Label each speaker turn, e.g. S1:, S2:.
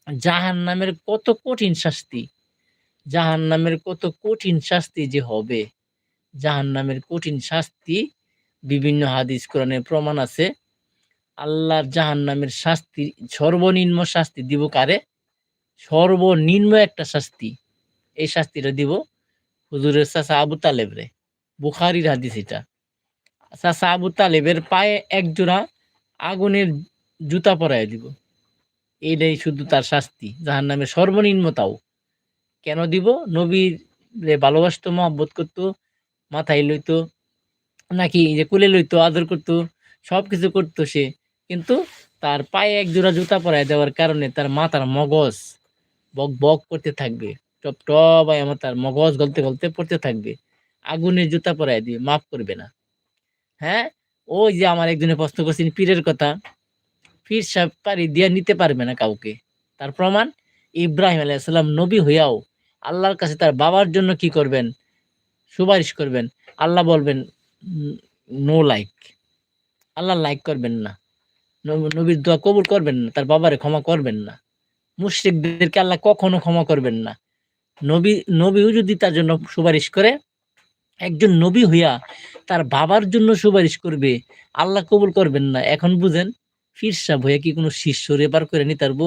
S1: জাহান্নামের কত কঠিন শাস্তি, জাহান্নামের কত কঠিন শাস্তি যে হবে, জাহান্নামের কঠিন শাস্তি বিভিন্ন হাদিস কোরআনে প্রমাণ আছে। আল্লাহর জাহান্নামের শাস্তি, সর্বনিম্ন শাস্তি দিব কারে? সর্বনিম্ন একটা শাস্তি। এই শাস্তিটা দিব হুজুরের চাচা আবু তালেব রে। বুখারীর হাদিস এটা। চাচা আবু তালেবের পায়ে এক জোড়া আগুনের জুতা পরাইয়া দিব। এটাই শুধু তার শাস্তি, জাহান্নামের সর্বনিম্ন তাও। কেন দিব? নবীরে ভালোবাসতো, মহব্বত করতো, মাথায় লইতো, নাকি যে কোলে লইতো, আদর করতো, সবকিছু করতো সে। কিন্তু তার পায়ে এক জোড়া জুতা পরায় দেওয়ার কারণে তার মাথার মগজ বক বক করতে থাকবে। টপ টপায় আমার তার মগজ গলতে গলতে পড়তে থাকবে। আগুনের জুতা পরায় দিবে, মাফ করবে না। হ্যাঁ? ওই যে আমার একজনে প্রশ্ন করছেন পীরের কথা, পীর সাহেব পারি দিয়া নিতে পারবে না কাউকে। তার প্রমাণ? ইব্রাহিম আলাইহিস সালাম নবী হইয়াও আল্লাহর কাছে তার বাবার জন্য কি করবেন? সুপারিশ করবেন। আল্লাহ বলবেন নো লাইক। আল্লাহ লাইক করবেন না। নবীর দোয়া কবুল করবেন না। তার বাবারে ক্ষমা করবেন না। মুশরিকদেরকে আল্লাহ কখনো ক্ষমা করবেন না। নবীও যদি তার জন্য সুপারিশ করে, একজন নবী হইয়া তার বাবার জন্য সুপারিশ করবে, আল্লাহ কবুল করবেন না। এখন বুঝেন পীর সাহেব হইয়া কি কোনো শিষ্য রেফার করে নিতে পারবো?